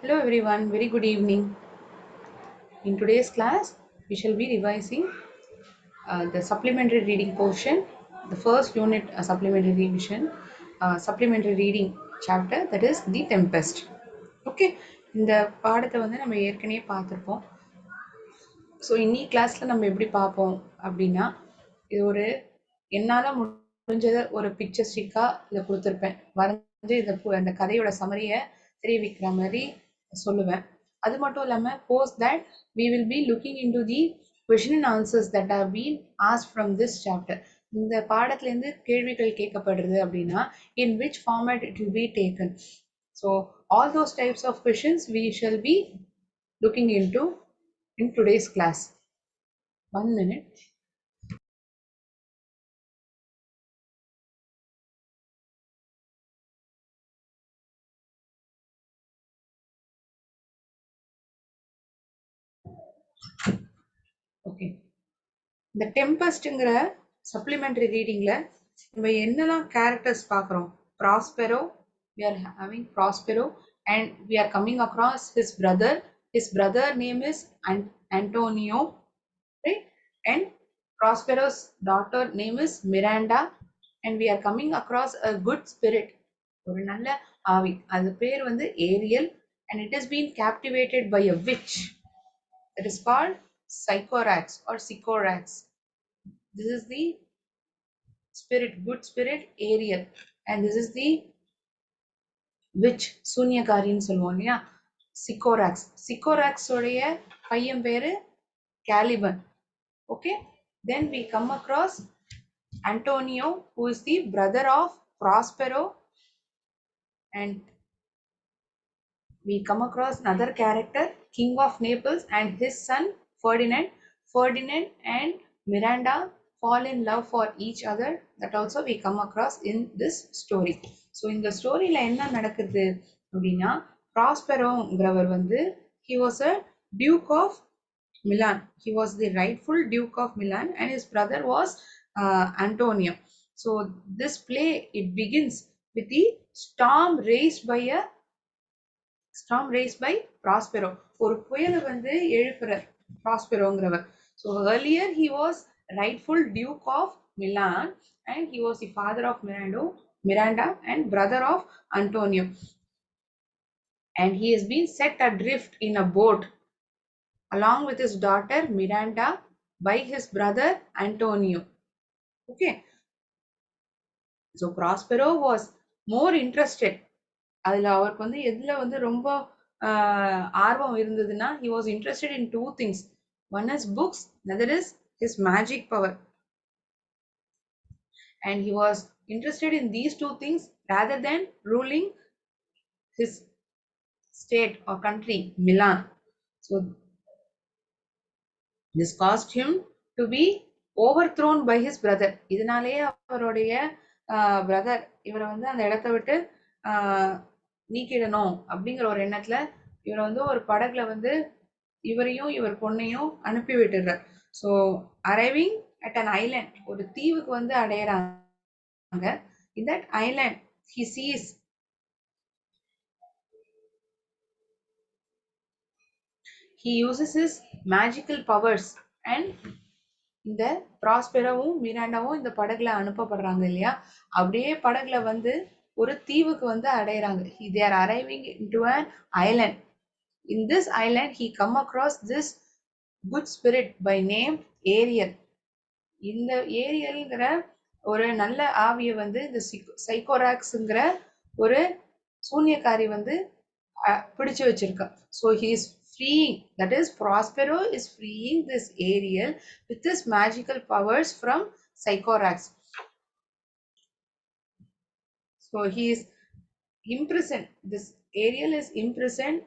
Hello everyone, very good evening. In today's class, we shall be revising the supplementary reading portion, the first unit supplementary revision, supplementary reading chapter that is the Tempest. Okay, இந்த பாடத்தை வந்து நம்ம ஏற்கனவே பார்த்துருப்போம். So இன்னி கிளாஸில் நம்ம எப்படி பார்ப்போம் அப்படின்னா, இது ஒரு என்னால் முடிஞ்சதை ஒரு பிக்சர்ஸ்டிக்காக இதை கொடுத்துருப்பேன். வரைஞ்சி அந்த கதையோட சமரியை தெரிவிக்கிற மாதிரி சொல்லுவேன். அது மட்டும் இல்லாமல் post that we will be looking into the question and answers that have been asked from this chapter. இந்த பாடத்துலேருந்து கேள்விகள் கேட்கப்படுறது அப்படின்னா in which format it will be taken. So all those types of questions we shall be looking into in today's class. 1 minute. Okay, இந்த டெம்பஸ்ட்ங்கிற supplementary ரீடிங்ல நம்ம என்னெல்லாம் characters பார்க்குறோம். Prospero, we are having Prospero and we are coming across his brother. His brother name is Antonio, right? And Prospero's daughter name is Miranda and we are coming across a good spirit, ஒரு நல்ல ஆவி. அது பேர் வந்து Ariel and it has been captivated by a witch. It is called Sycorax or Sycorax. This is the spirit, good spirit, Ariel, and this is the witch, சூன்யக்காரின்னு சொல்லுவோம் இல்லையா, சிக்கோராக்ஸ். சிக்கோராக்ஸ் உடைய பையன் பேரு Caliban. Okay, then we come across Antonio, who is the brother of Prospero, and we come across another character, King of Naples, and his son Ferdinand. Ferdinand and Miranda fall in love for each other. That also we come across in this story. So in the story la enna nadakudhu அப்படின்னா, ப்ராஸ்பெரோங்கிறவர் வந்து he was a duke of Milan. He was the rightful duke of Milan and his brother was Antonio. So this play, it begins with the storm raised by Prospero. ஒரு புயலை வந்து எழுப்புற ப்ராஸ்பெரோங்கிறவர். So earlier he was rightful duke of Milan and he was the father of Miranda and brother of Antonio, and he has been set adrift in a boat along with his daughter Miranda by his brother Antonio. Okay, so Prospero was more interested. அதுல அவருக்கு வந்து எதுல வந்து ரொம்ப ஆர்வம் இருந்ததுன்னா, he was interested in two things. One is books, another is his magic power, and he was interested in these two things rather than ruling his state or country, Milan. So this caused him to be overthrown by his brother. இதனாலேயே அவருடைய brother இவரை வந்து அந்த இடத்த விட்டு நீக்கிடணும் அப்படிங்கிற ஒரு எண்ணத்துல இவரை வந்து ஒரு படகுல வந்து இவரையும் இவர் பொண்ணையும் அனுப்பி விட்டுறார். So arriving at an island, ஒரு தீவுக்கு வந்து அடையிறாங்க. in that island he sees he uses his magical powers and இந்த ப்ராஸ்பெரோவும் மிராண்டாவும் இந்த படகுல அனுப்பப்படுறாங்க இல்லையா, அப்படியே படகுல வந்து ஒரு தீவுக்கு வந்து அடையிறாங்க. they are arriving into an island. In this island he come across this good spirit by name Ariel. இந்த ஏரியல்ங்கிற ஒரு நல்ல ஆவியை வந்து இந்த சைக்கோராக்ஸ்ங்கிற ஒரு சூன்யக்காரி வந்து பிடிச்சு வச்சிருக்கா. So he is freeing, that is Prospero is freeing this Ariel with his magical powers from Sycorax. So he is imprisoned, this Ariel is imprisoned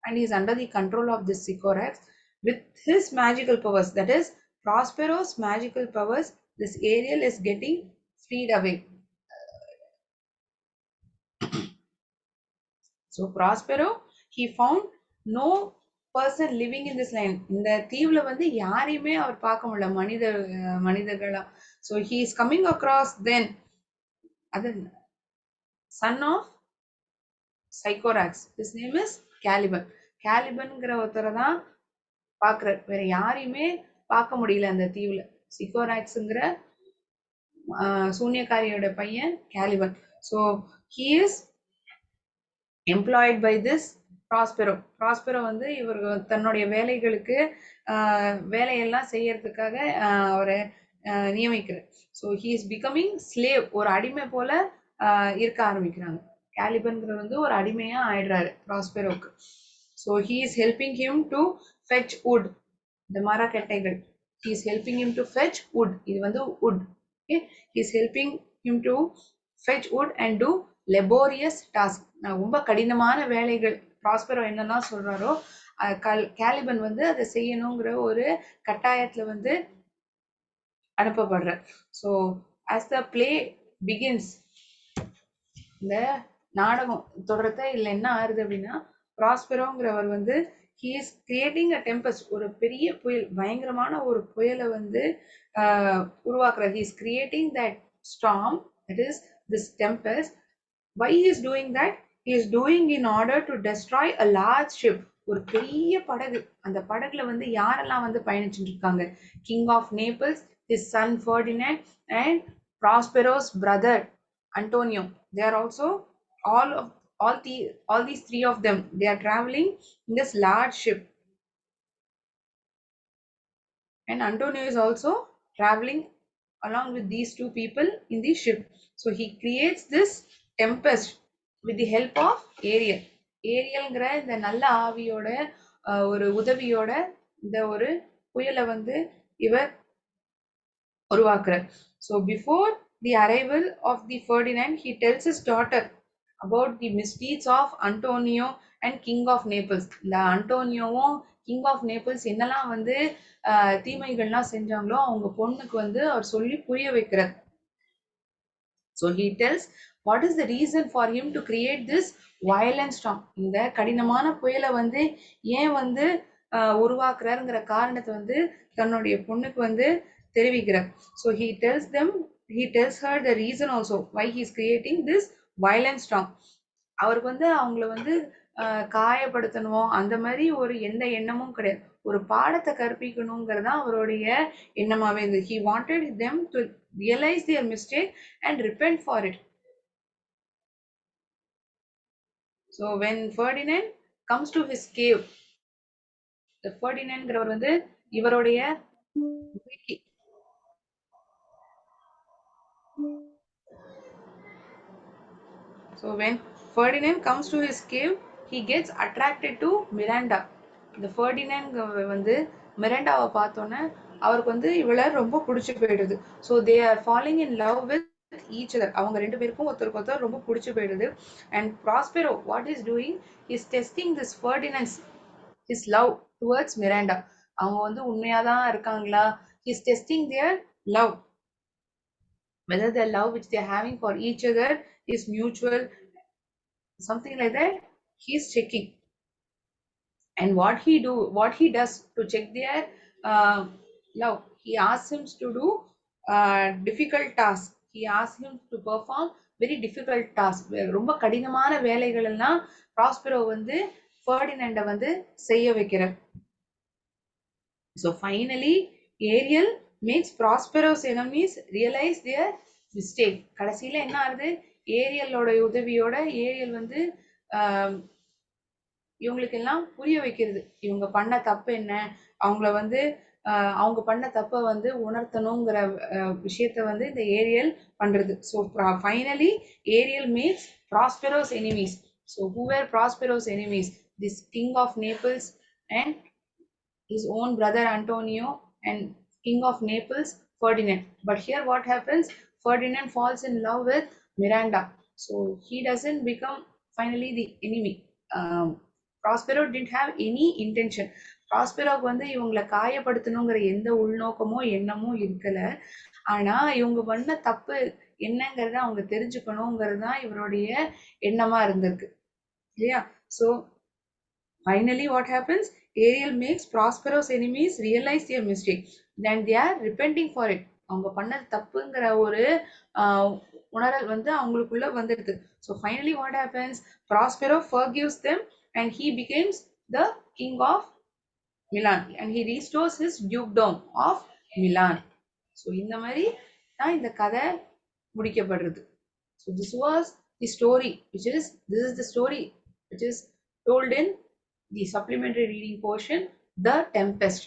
and he is under the control of this Sycorax with his magical powers, that is Prospero's magical powers. This Ariel is getting freed away. So Prospero, he found no person living in this land. இந்த தீவுல வந்து யாரையுமே அவர் பார்க்க முடியல, மனிதர்களா. So he is coming across then other son of Sycorax. His name is Caliban. கேலிபன்ங்கிற ஒருத்தரை தான் பாக்குறாரு, வேற யாரையுமே பார்க்க முடியல அந்த தீவுல. சிகோராக்ஸ்ங்கிற சூனியக்காரியோட பையன் Caliban. So he is employed by this Prospero. Prospero வந்து இவர் தன்னுடைய வேலைகளுக்கு வேலையெல்லாம் செய்யறதுக்காக அவரை நியமிக்கிறார். So he is becoming slave, ஒரு அடிமை போல இருக்க ஆரம்பிக்கிறாங்க. கேலிபன்கிற வந்து ஒரு அடிமையா ஆயிடுறாரு ப்ராஸ்பெரோக்கு. So he is helping him to fetch wood, இந்த மரக்கட்டைகள். He is helping him to fetch wood. இது வந்து wood. Okay? He is helping him to fetch wood and do laborious task. ரொம்ப கடினமான வேலைகள் ப்ராஸ்பெரோ என்னெல்லாம் சொல்றாரோ கேலிபன் வந்து அதை செய்யணுங்கிற ஒரு கட்டாயத்துல வந்து அனுப்பப்படுறார். So as the play begins, இந்த நாடகம் தொடரத்தை இல்லை என்ன ஆறுது அப்படின்னா, ப்ராஸ்பெரோங்கிறவர் வந்து he is creating a tempest, ஒரு பெரிய புயல், பயங்கரமான ஒரு புயலை வந்து உருவாக்குறார். he is creating that storm, that is this tempest. why he is doing that? he is doing in order to destroy a large ship, ஒரு பெரிய படகு. அந்த படகுல வந்து யாரெல்லாம் வந்து பயணிச்சுட்டு இருக்காங்க? King of Naples, his son Ferdinand, and Prospero's brother Antonio. They are also all these three of them. They are traveling in this large ship, and Antonio is also traveling along with these two people in the ship. So he creates this tempest with the help of Ariel. ஏரியல்ங்கிற இந்த நல்ல ஆவியோட ஒரு உதவியோட இந்த ஒரு புயலை வந்து இவர் உருவாக்குறார். So before the arrival of the Ferdinand, he tells his daughter about the misdeeds of Antonio and King of Naples. இந்த அண்டோனியோவும் கிங் ஆஃப் நேபிள்ஸ் என்னெல்லாம் வந்து தீமைகள்லாம் செஞ்சாங்களோ அவங்க பொண்ணுக்கு வந்து அவர் சொல்லி புரிய வைக்கிறார். So he tells what is the reason for him to create this violent storm. இந்த கடினமான புயலை வந்து ஏன் வந்து உருவாக்குறாருங்கிற காரணத்தை வந்து தன்னுடைய பொண்ணுக்கு வந்து தெரிவிக்கிறார். So he tells her the reason also why he is creating this violent storm. அவருக்கு வந்து அவங்கள வந்து காயப்படுத்தணும் அந்த மாதிரி ஒரு எந்த எண்ணமும் கிடையாது. ஒரு பாடத்தை கற்பிக்கணுங்கிறது தான் அவருடைய எண்ணமாவே இருந்தது. He wanted them to realize their mistake and repent for it. So when Ferdinand comes to his cave, the Ferdinandங்கிறவர் வந்து இவருடைய So when Ferdinand comes to his cave, he gets attracted to Miranda. இந்த Ferdinand வந்து மிராண்டாவை பார்த்தோன்னே அவருக்கு வந்து இவளை ரொம்ப பிடிச்சி போயிடுது. So they are falling in love with each other. அவங்க ரெண்டு பேருக்கும் ஒருத்தருக்கு ஒருத்தர் ரொம்ப பிடிச்சி போயிடுது. And Prospero what is doing, is testing this Ferdinand's his love towards Miranda. அவங்க வந்து உண்மையாக தான் இருக்காங்களா, is testing their love, whether the love which they are having for each other is mutual, something like that. He is checking. And what he does to check their love, he asks him to do difficult tasks. He asks him to perform very difficult tasks. ரொம்ப கடினமான வேலைகள் எல்லாம் Prospero வந்து ஃபர்டினண்டை வந்து செய்ய வைக்கிறார். So finally Ariel makes Prospero's enemies realize their mistake. கடைசியில என்ன ஆகுது, ஏரியலோட உதவியோட ஏரியல் வந்து இவங்களுக்கு எல்லாம் புரிய வைக்கிறது, இவங்க பண்ண தப்பு என்ன, அவங்கள வந்து அவங்க பண்ண தப்பை வந்து உணர்த்தணுங்கிற விஷயத்த வந்து இந்த ஏரியல் பண்றது. So finally Ariel makes Prospero's enemies. So who were Prospero's enemies? This king of Naples and his own brother Antonio, and king of Naples Ferdinand. But here what happens, Ferdinand falls in love with Miranda, so he doesn't become finally the enemy. Prospero didn't have any intention. ப்ராஸ்பெரோக்கு வந்து இவங்களை காயப்படுத்தணுங்கிற எந்த உள்நோக்கமோ எண்ணமோ இருக்கல. ஆனா இவங்க பண்ண தப்பு என்னங்கிறத அவங்க தெரிஞ்சுக்கணுங்கிறது தான் இவருடைய எண்ணமா இருந்திருக்கு இல்லையா. So finally what happens, Ariel makes Prospero's enemies realize their mistake, then they are repenting for it. அவங்க பண்ணது தப்புங்கிற ஒரு உணரல் வந்து அவங்களுக்குள்ள வந்துடுது. So finally what happens, Prospero forgives them and he becomes the king of Milan and he restores his dukedom of Milan. So இந்த மாதிரி தான் இந்த கதை முடிக்கப்படுறது. So this was the story this is the story which is told in the supplementary reading portion, The Tempest.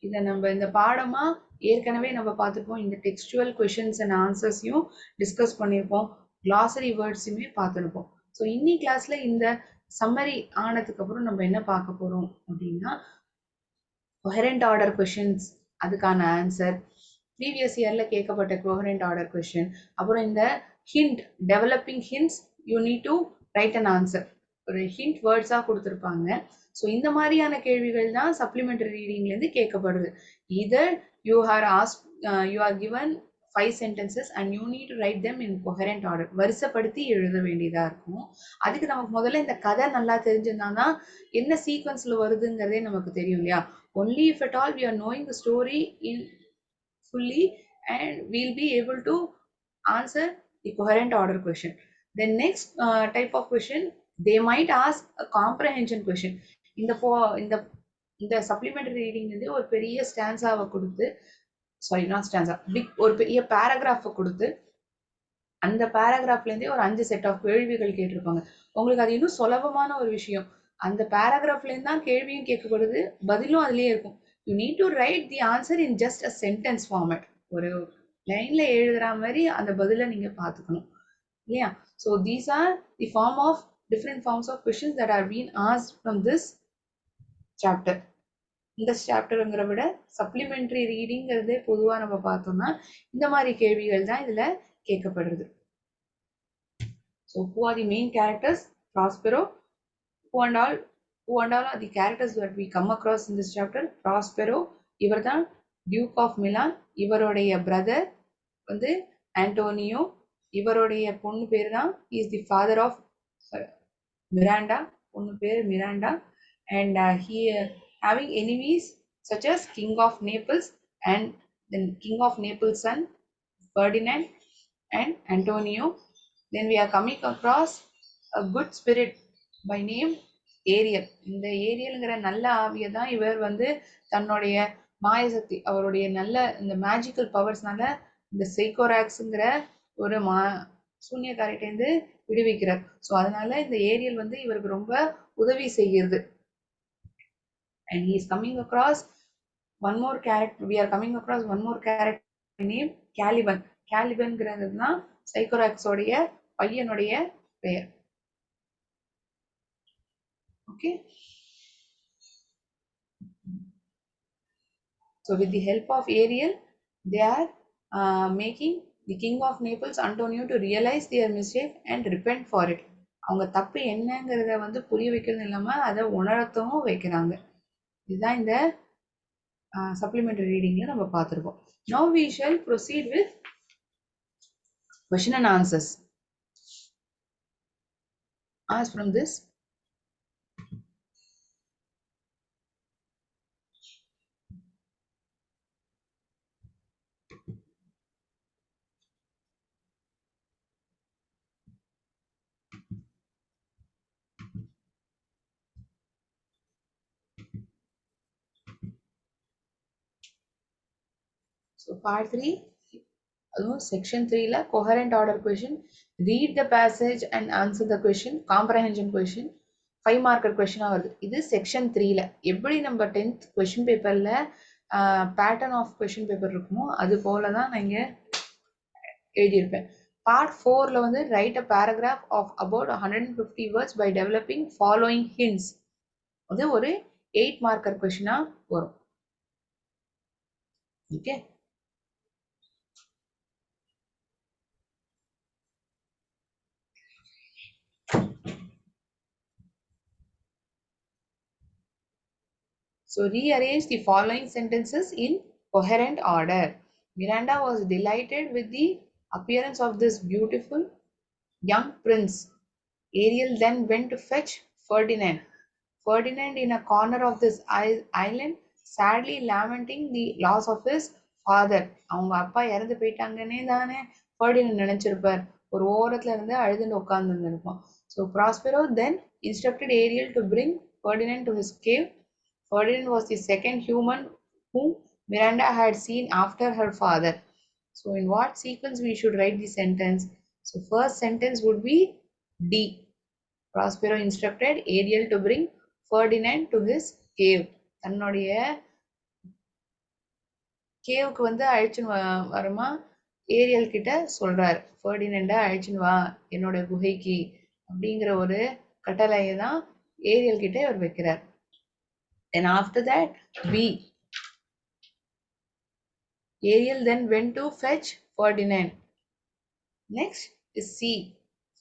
இதை நம்ம இந்த பாடமா ஏற்கனவே நம்ம பார்த்துருப்போம். இந்த டெக்ஸ்டுவல் கொஷின்ஸ் அண்ட் ஆன்சர்ஸையும் டிஸ்கஸ் பண்ணியிருப்போம், கிளாசரி வேர்ட்ஸுமே பார்த்துருப்போம். ஸோ இன்னி கிளாஸ்ல இந்த சம்மரி ஆனதுக்கு அப்புறம் நம்ம என்ன பார்க்க போறோம் அப்படின்னா, coherent order questions அதுக்கான ஆன்சர், ப்ரீவியஸ் இயர்ல கேட்கப்பட்ட coherent order question, அப்புறம் இந்த hint developing hints you need to write an answer, ஒரு ஹிண்ட் வேர்ட்ஸாக கொடுத்துருப்பாங்க. ஸோ இந்த மாதிரியான கேள்விகள் தான் சப்ளிமெண்டரி ரீடிங்லேருந்து கேட்கப்படுது. Either you are given 5 sentences and you need to write them in coherent order, வரிசைப்படுத்தி எழுத வேண்டியதா இருக்கும். அதுக்கு நமக்கு முதல்ல இந்த கதை நல்லா தெரிஞ்சிருந்தானா என்ன சீக்வன்ஸ்ல வருதுங்கிறதே நமக்கு தெரியும் இல்லையா. only if at all we are knowing the story in fully and we'll be able to answer the coherent order question. The next type of question, they might ask a comprehension question. இந்த supplementary reading வந்து ஒரு பெரிய ஸ்டான்ஸாவை கொடுத்து, sorry not stanza, ஒரு பெரிய பேராகிராஃபை கொடுத்து அந்த பேராகிராஃப்ல இருந்தே ஒரு 5 செட் ஆஃப் கேள்விகள் கேட்டிருப்பாங்க. உங்களுக்கு அது இன்னும் சுலபமான ஒரு விஷயம். அந்த பேராகிராஃப்ல இருந்து தான் கேள்வியும் கேட்கப்படுது, பதிலும் அதுலயே இருக்கும். You need to write the answer in just a sentence format. ஒரு லைன்ல எழுதுற மாதிரி அந்த பதிலை நீங்க பார்த்துக்கணும் இல்லையா. So these are the form of different forms of questions that are been asked from this chapter. இந்த சாப்டருங்கிற விட சப்ளிமெண்டரி ரீடிங்கிறதே பொதுவாக நம்ம பார்த்தோம்னா இந்த மாதிரி கேள்விகள் தான் இதுல கேட்கப்படுறது. So who are the main characters? Prospero. Who and all are the characters that we come across in this chapter? Prospero, இவர் தான் டியூக் ஆஃப் மிலான். இவருடைய பிரதர் வந்து ஆண்டோனியோ. இவருடைய பொண்ணு பேர் தான் is the father of Miranda. பொண்ணு பேர் Miranda. And he having enemies such as King of Naples and then King of Naples son Ferdinand and Antonio. Then we are coming across a good spirit by name Ariel. இந்த ஏரியல்ங்கிற நல்ல ஆவியை தான் இவர் வந்து தன்னுடைய மாயசக்தி, அவருடைய நல்ல இந்த மேஜிக்கல் பவர்ஸ்னால இந்த சைக்கோராக்ஸுங்கிற ஒரு சூன்யக்காரிட்டேருந்து விடுவிக்கிறார். ஸோ அதனால இந்த ஏரியல் வந்து இவருக்கு ரொம்ப உதவி செய்கிறது. And he is coming across one more character. We are coming across one more character named Caliban. Calibanங்கிறது தான் சைக்கோராக்ஸோடைய பையனுடைய பெயர். Okay. So with the help of Ariel, they are making the King of Naples, Antonio, to realize their mistake and repent for it. அவங்க தப்பு என்னங்கிறத வந்து புரிய வைக்கிறது இல்லாம அதை உணரத்தவும் வைக்கிறாங்க. இதுதான் இந்த supplementary reading நம்ம பார்த்திருக்கோம். Now we shall proceed with question and answers. As from this, so part 3, section 3 la coherent order question, read the passage and answer the question, comprehension question, 5 marker question வருது. இது section 3 ல எப்படி நம்ம 10th question paperல pattern of question paper இருக்குமோ அது போல தான் நான் இங்க எழுதியிருப்பேன். part 4 ல வந்து write a paragraph of about 150 words by developing following hints. அது ஒரு 8 marker question வரும். Okay. So rearrange the following sentences in coherent order. Miranda was delighted with the appearance of this beautiful young prince. Ariel then went to fetch Ferdinand. Ferdinand, in a corner of this island, sadly lamenting the loss of his father. அவங்க அப்பா இறந்து போயிட்டாங்கன்னே தானே Ferdinand நினைச்சிருப்பார். ஒரு ஓரத்துல இருந்து அழுதுன்னு உட்கார்ந்து இருப்பான். So Prospero then instructed Ariel to bring Ferdinand to his cave. Ferdinand was the second human whom Miranda had seen after her father. So in what sequence we should write the sentence? So first sentence would be D. Prospero instructed Ariel to bring Ferdinand to his cave. தன்னுடைய கேவுக்கு வந்து அழைச்சுன்னு வருமா Ariel கிட்ட சொல்றாரு, ஃபெர்டினண்டா அழைச்சுன்னு வா என்னோட குகைக்கு அப்படிங்கிற ஒரு கட்டளையை தான் ஏரியல் கிட்ட அவர் வைக்கிறார். And after that, B. Ariel then went to fetch Ferdinand. Next is C.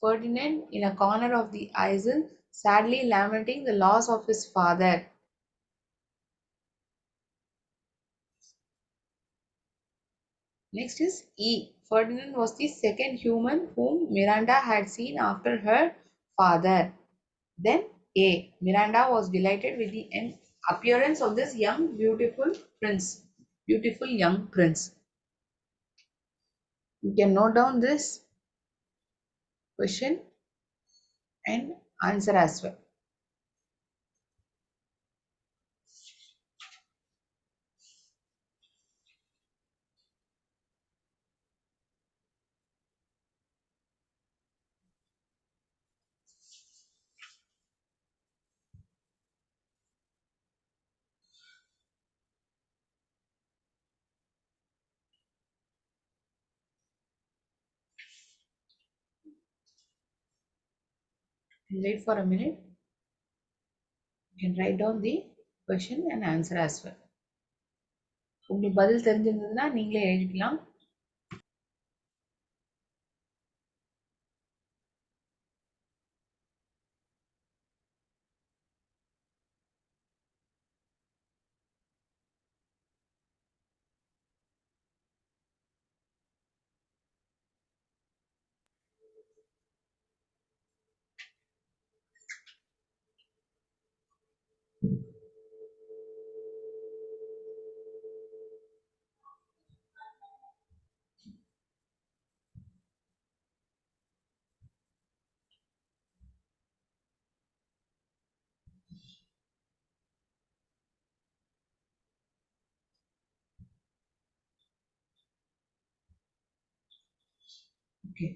Ferdinand in a corner of the isle, sadly lamenting the loss of his father. Next is E. Ferdinand was the second human whom Miranda had seen after her father. Then A. Miranda was delighted with the appearance of this young, beautiful prince. Beautiful young prince. You can note down this question and answer as well. Wait for a minute. You can write down the question and answer as well. உங்களுக்கு பதில் தெரிஞ்சிருந்ததுன்னா நீங்களே எழுதிக்கலாம். Okay.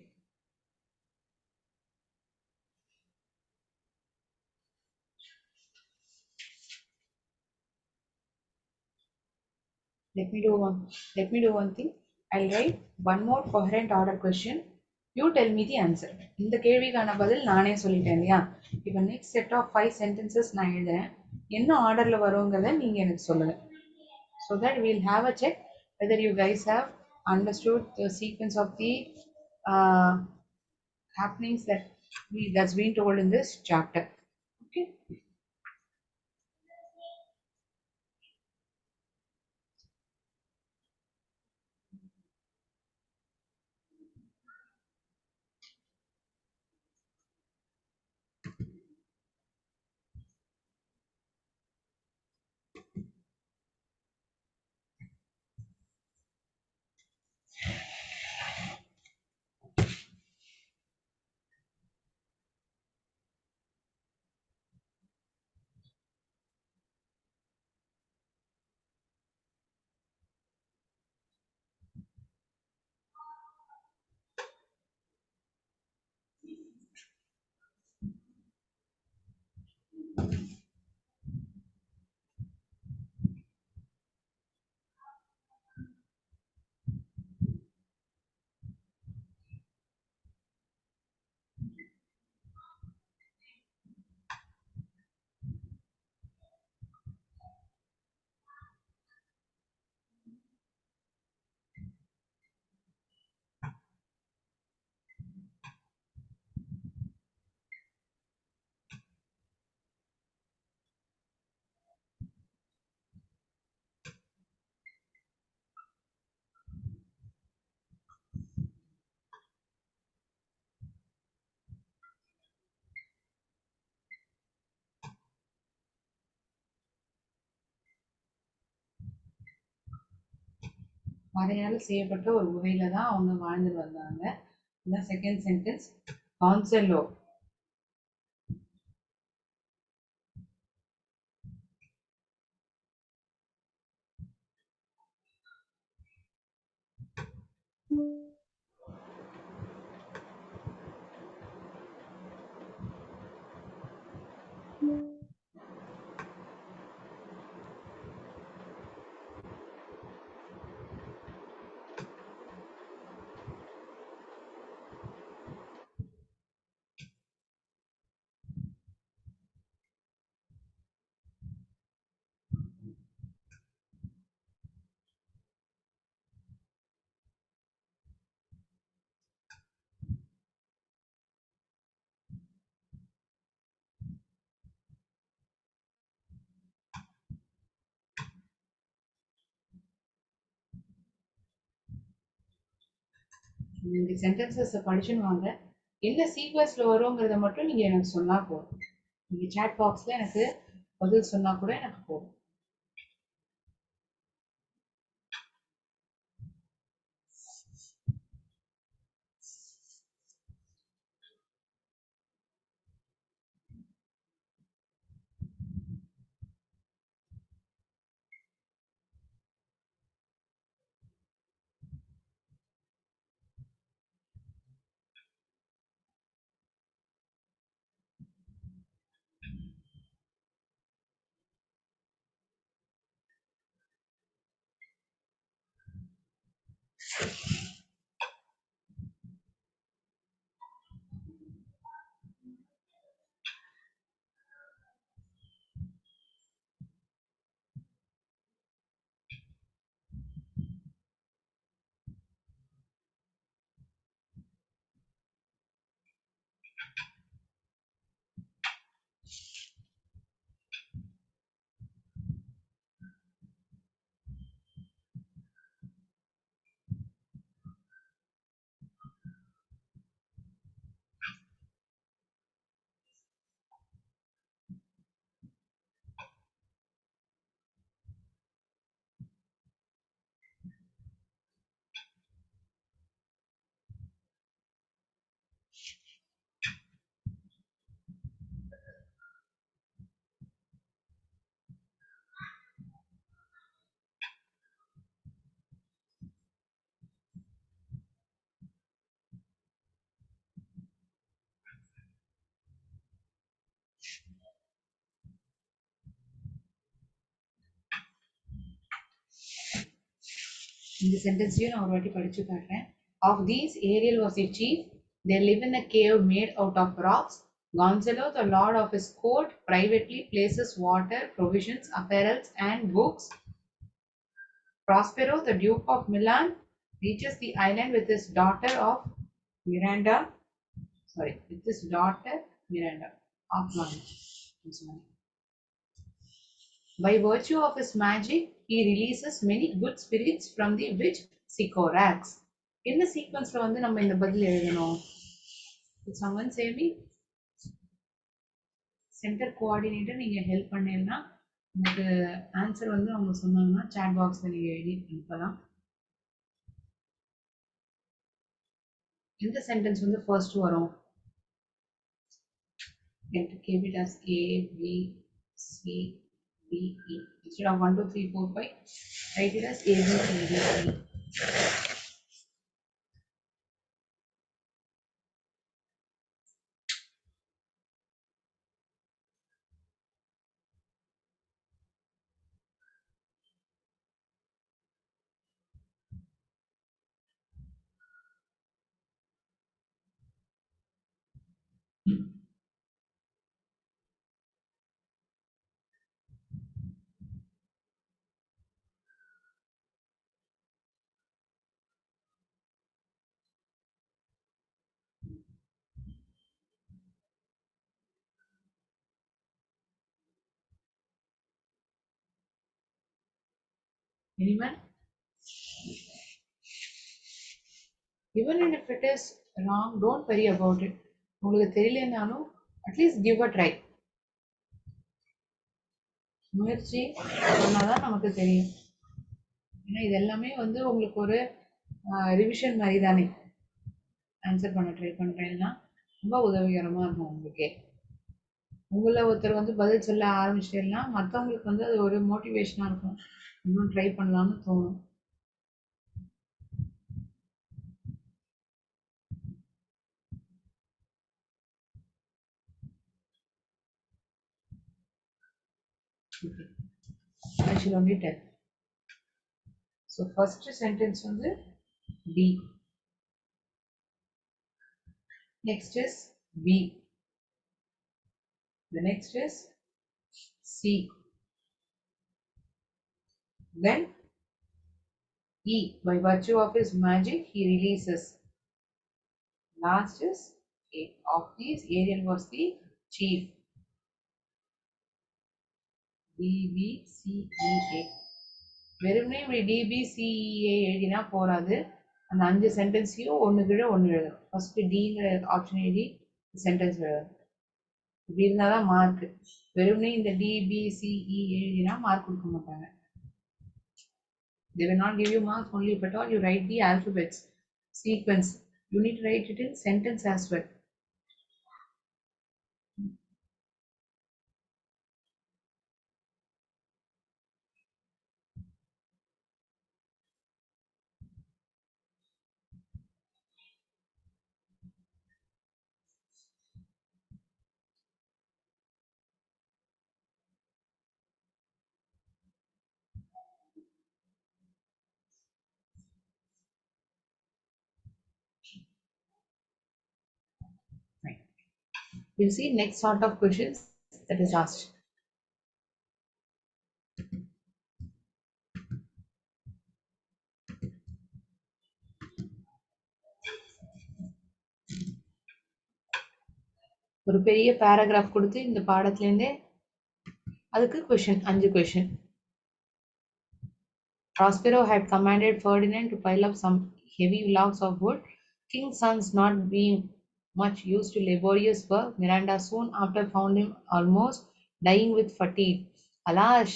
Let me do one thing. I'll write one more coherent order question. You tell me the answer. இந்த கேள்விக்கான பதில் நானே சொல்லிட்டேன் இல்லையா? இப்போ நெக்ஸ்ட் செட் ஆஃப் 5 சென்டென்சஸ் நான் எழுதுறேன். என்ன ஆர்டர்ல வருங்கிறத நீங்க எனக்கு சொல்லுங்க. So that we'll have a check whether you guys have understood the sequence of the uh, happenings that's been told in this chapter. Okay. மறையால செய்யப்பட்ட ஒரு குகையில தான் அவங்க வாழ்ந்து வந்தாங்க. The second sentence, Gonzalo. இந்த சென்டென்சஸ் படிச்சுன்னு வாங்க. என்ன சீக்வன்ஸ்ல வருங்கிறத மட்டும் நீங்க எனக்கு சொன்னா போதும். நீங்க சாட் பாக்ஸ்ல எனக்கு பதில் சொன்னா கூட எனக்கு போதும். இந்த சென்டென்ஸையும் நான் ஒரு வாட்டி படிச்சு காட்டுறேன். Of these, Ariel was a chief. They live in a cave made out of rocks. Gonzalo, the lord of his court, privately places water, provisions, apparels, and books. Prospero, the Duke of Milan, reaches the island with his daughter Miranda. With his daughter Miranda of London. I'm sorry. By virtue of his magic, he releases many good spirits from the witch Sycorax. என்ன சீக்வன்ஸ்ல வந்து நம்ம இந்த பதில் எழுதணும்? someone say me, centre coordinator நீங்க help பண்ணீங்கன்னா எனக்கு answer வந்து அவங்க சொன்னாங்கன்னா சாட் பாக்ஸ்ல நீங்க எழுதி அனுப்பலாம். இந்த சென்டென்ஸ் வந்து ஃபர்ஸ்ட் வரும். Get keep it as A, B, C, D, E. Instead of 1, 2, 3, 4, 5, write it as A, B, C, D, E. Anyone? Even if it is wrong, don't worry about it. உங்களுக்கு தெரியலனாலும் at least give a try. முயற்சி பண்ணாதான் நமக்கு தெரியும். ஏன்னா இது எல்லாமே வந்து உங்களுக்கு ஒரு ரிவிஷன் மாதிரி தானே. ஆன்சர் பண்ண ட்ரை பண்ணுறேன்னா ரொம்ப உதவிகரமாக இருக்கும் உங்களுக்கே. உங்களை ஒருத்தர் வந்து பதில் சொல்ல ஆரம்பிச்சிட்டேன்னா மற்றவங்களுக்கு வந்து அது ஒரு மோட்டிவேஷனாக இருக்கும், இன்னும் ட்ரை பண்ணலாம்னு தோணும். Okay, I should only tell. So first sentence வந்து B. Next is B. The next is C. Then E. By virtue of his magic, he releases. Last is A. Of these, Ariel was the chief. DBCEA. வெறுமனே இப்படி டிபிசிஏ எழுதினா போராது, அந்த 5 சென்டென்ஸையும் ஒன்று கீழே ஒன்று எழுதணும். ஃபர்ஸ்ட் டிங்கிற ஆப்ஷன் எழுதி சென்டென்ஸ் எழுதணும். இப்படி இருந்தால் தான் மார்க். வெறுமனே இந்த டிபிசிஇ எழுதினா மார்க் கொடுக்க மாட்டாங்க. They will not give you marks only if at all you write the alphabets sequence. You need to write it in sentence as well. Right. We'll see next sort of questions that is asked. ஒரு பெரிய paragraph கொடுத்து இந்த பாடத்துலேருந்தே அதுக்கு question 5 question. Prospero had commanded Ferdinand to pile up some heavy logs of wood. King's sons not being much used to laborious work, Miranda soon after found him almost dying with fatigue. Alas,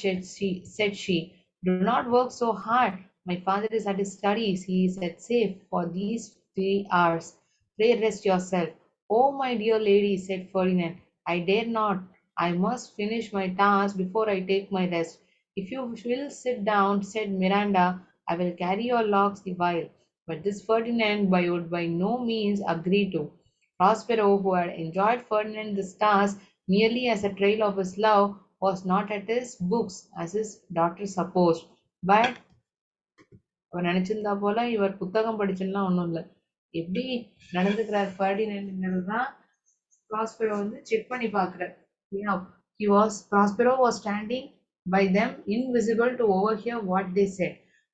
said she, do not work so hard. My father is at his studies. He is at safe for these 3 hours. Pray rest yourself. Oh, my dear lady, said Ferdinand, I dare not. I must finish my task before I take my rest. If you will sit down, said Miranda, I will carry your logs the while. But this Ferdinand would by no means agree to. Prospero, who had enjoyed Ferdinand's task merely as a trail of his love, was not at his books, as his daughter supposed. But அவர் நினைச்சிருந்தா போல இவர் புத்தகம் படிச்சுலாம் ஒன்றும் இல்லை. எப்படி நடந்துக்கிறார் ஃபர்டினன்ட்ங்கிறது தான் Prospero வந்து check பண்ணி பார்க்குறார். Prospero was standing by them, invisible to overhear what they said.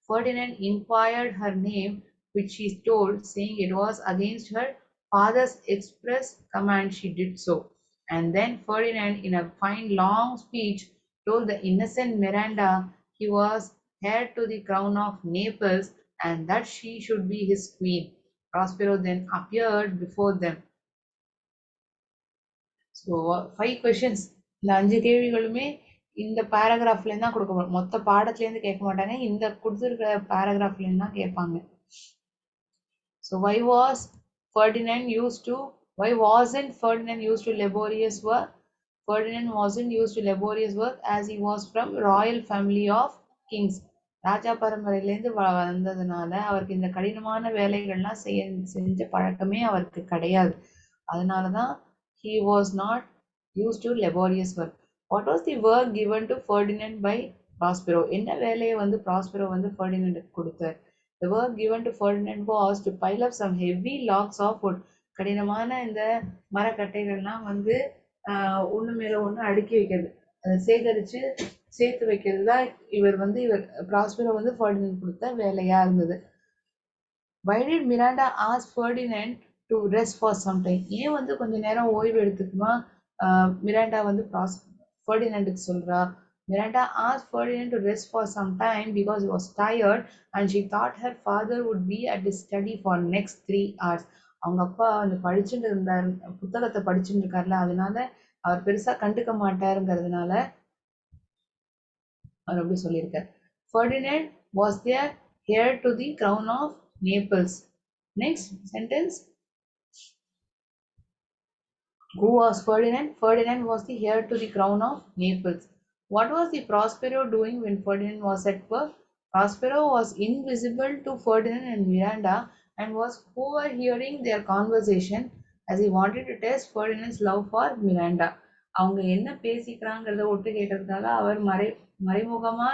Ferdinand inquired her name, which she told, saying it was against her father's express command she did so. And then Ferdinand, in a fine long speech, told the innocent Miranda he was heir to the crown of Naples and that she should be his queen. Prospero then appeared before them. So 5 questions. இந்த 5 கேள்விகளுமே இந்த பேராகிராஃப்லேருந்து தான் கொடுக்க, மொத்த பாடத்துலேருந்து கேட்க மாட்டாங்க, இந்த கொடுத்துருக்க பேராகிராஃப்லேருந்து தான் கேட்பாங்க. So why wasn't Ferdinand used to laborious work? Ferdinand wasn't used to laborious work as he was from royal family of kings. ராஜா பரம்பரையிலேருந்து வந்ததுனால அவருக்கு இந்த கடினமான வேலைகள்லாம் செஞ்ச பழக்கமே அவருக்கு கிடையாது. அதனால தான் he was not used to laborious work. What was the work given to Ferdinand by Prospero? என்ன வேலையை வந்து ப்ராஸ்பெரோ வந்து ஃபர்டினண்டுக்கு கொடுத்தார்? The work given to Ferdinand was to pile up some heavy logs of wood. கடினமான இந்த மரக்கட்டைகள்லாம் வந்து ஒன்று மேலே ஒன்று அடுக்கி வைக்கிறது, அதை சேகரித்து சேர்த்து வைக்கிறது தான் இவர் ப்ராஸ்பெரோ வந்து ஃபர்டினண்ட் கொடுத்த வேலையாக இருந்தது. Why did Miranda ask Ferdinand to rest for some time? ஏன் வந்து கொஞ்ச நேரம் ஓய்வு எடுத்துக்குமா மிராண்டா வந்து ஃபர்டினண்டுக்கு சொல்றா. Miranda asked Ferdinand to rest for some time because he was tired and she thought her father would be at his study for next 3 hours. அவங்க அப்பா அந்த படிச்சுட்டு இருந்தார், புத்தகத்தை படிச்சுட்டு இருக்காருல, அதனால அவர் பெருசா கண்டுக்க மாட்டாருங்கிறதுனால அவர் அப்படி சொல்லியிருக்கார். Ferdinand was their heir to the crown of Naples. Next sentence, Who was Ferdinand? Ferdinand was the heir to the crown of Naples. What was the Prospero doing when Ferdinand was at work? Prospero was invisible to Ferdinand and Miranda and was overhearing their conversation as he wanted to test Ferdinand's love for Miranda. அவங்க என்ன பேசிக்கிறாங்கிறத ஒட்டு கேட்டதுக்காக அவர் மறைமுகமா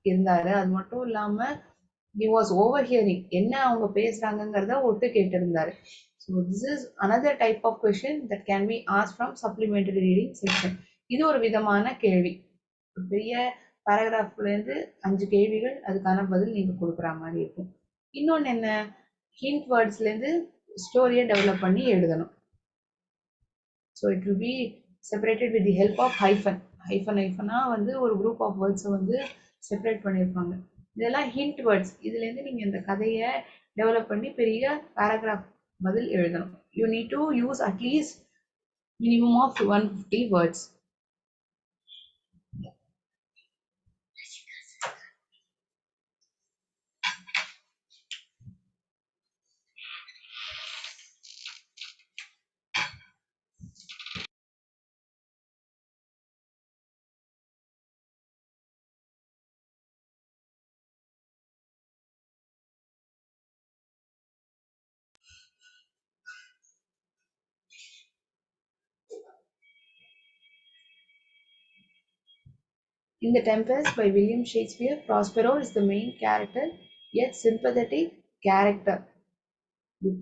இருந்தாரு. அது மட்டும் இல்லாம he was overhearing என்ன அவங்க பேசுறாங்கங்கிறத ஒட்டு கேட்டிருந்தாரு. So this is another type of question that can be asked from supplementary reading section. இது ஒரு விதமான கேள்வி. ஒரு பெரிய பேராகிராஃப்ல இருந்து 5 கேள்விகள் அதுக்கான பதில் நீங்க கொடுக்குற மாதிரி இருக்கும். இன்னொன்னு என்ன, ஹிண்ட் வேர்ட்ஸ்ல இருந்து ஸ்டோரியை டெவலப் பண்ணி எழுதணும். So it will be separated with the help of hyphen. ஹைஃபனா வந்து ஒரு குரூப் ஆஃப் வேர்ட்ஸை வந்து செப்பரேட் பண்ணியிருப்பாங்க. இதெல்லாம் ஹிண்ட் வேர்ட்ஸ். இதுலேருந்து நீங்கள் இந்த கதையை டெவலப் பண்ணி பெரிய பேராகிராஃப் பதில் எழுதணும். You need to use at least minimum of 150 words. In The Tempest by William Shakespeare, Prospero is the main character, yet sympathetic character. You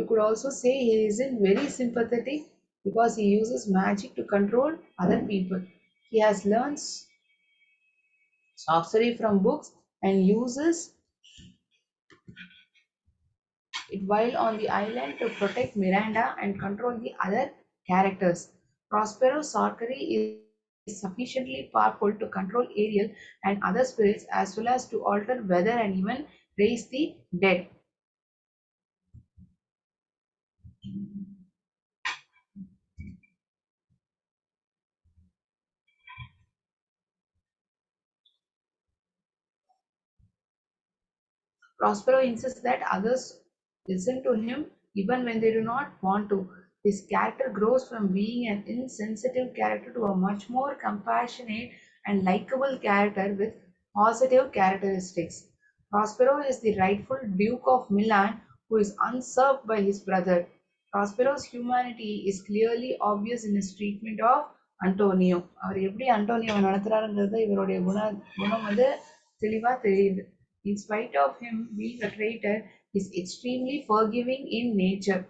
could also say he isn't very sympathetic because he uses magic to control other people. He has learned sorcery from books and uses it while on the island to protect Miranda and control the other characters. Prospero's sorcery is sufficiently powerful to control Ariel and other spirits as well as to alter weather and even raise the dead. Prospero insists that others listen to him even when they do not want to. His character grows from being an insensitive character to a much more compassionate and likable character with positive characteristics. Prospero is the rightful Duke of Milan who is unserved by his brother. Prospero's humanity is clearly obvious in his treatment of Antonio. அவர் எப்படி அண்டோனியோவை நடத்துறாருங்கிறது இவருடைய குணம் வந்து தெளிவா தெரியுது. In spite of him being a traitor, he is extremely forgiving in nature.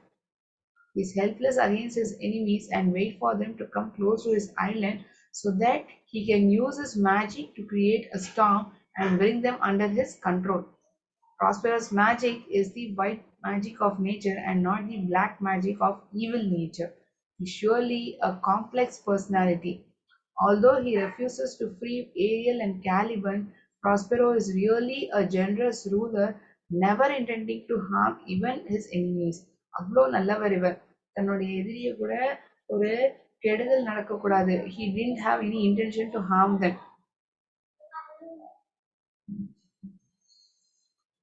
He is helpless against his enemies and waits for them to come close to his island so that he can use his magic to create a storm and bring them under his control. Prosperous magic is the white magic of nature and not the black magic of evil nature. He is surely a complex personality. Although he refuses to free Ariel and Caliban, Prospero is really a generous ruler, never intending to harm even his enemies. அவ்வளோ நல்லவர் இவர். தன்னுடைய எதிரியை கூட ஒரு கெடுதல் நடக்கக்கூடாது. He didn't have any intention to harm them.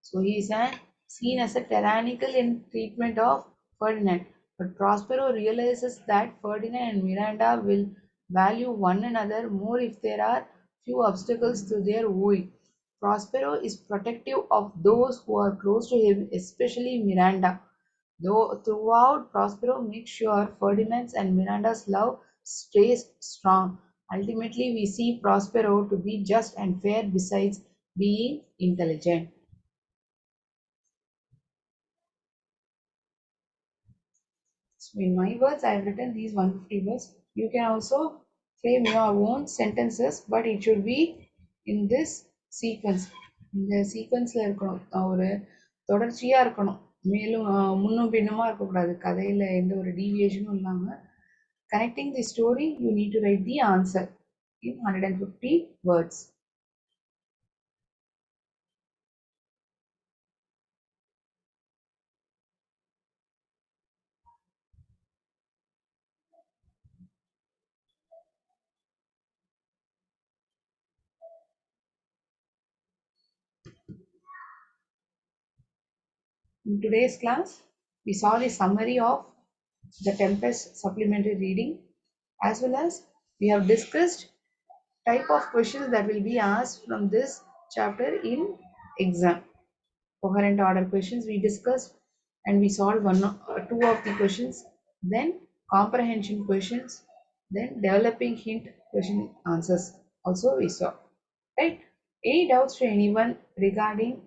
So he is seen as a tyrannical in treatment of Ferdinand. But Prospero realizes that Ferdinand and Miranda will value one another more if there are few obstacles to their wooing. Prospero is protective of those who are close to him, especially Miranda. Though throughout, Prospero makes sure Ferdinand's and Miranda's love stays strong. Ultimately, we see Prospero to be just and fair besides being intelligent. So in my words, I have written these 150 words. You can also frame your own sentences, but it should be in this sequence. இந்த சீக்வன்ஸில் இருக்கணும், ஒரு தொடர்ச்சியாக இருக்கணும். மேலும் முன்னும் பின்னுமா இருக்கக்கூடாது. கதையில் எந்த ஒரு டீவியேஷனும் இல்லாமல் connecting the story, you need to write the answer in 150 words. In today's class, we saw the summary of the Tempest supplementary reading, as well as we have discussed type of questions that will be asked from this chapter in exam. Coherent order questions we discussed, and we solved two of the questions. Then comprehension questions, then developing hint question answers also we saw. Right? Any doubts to anyone regarding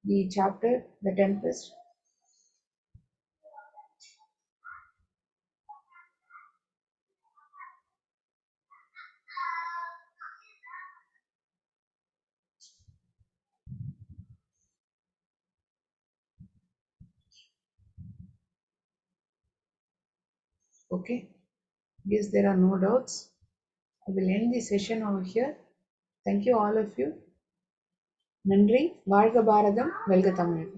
the chapter The Tempest? Okay. Yes, there are no doubts. I will end the session over here. Thank you all of you. நன்றி. வாழ்க பாரதம், வெல்க தமிழ்.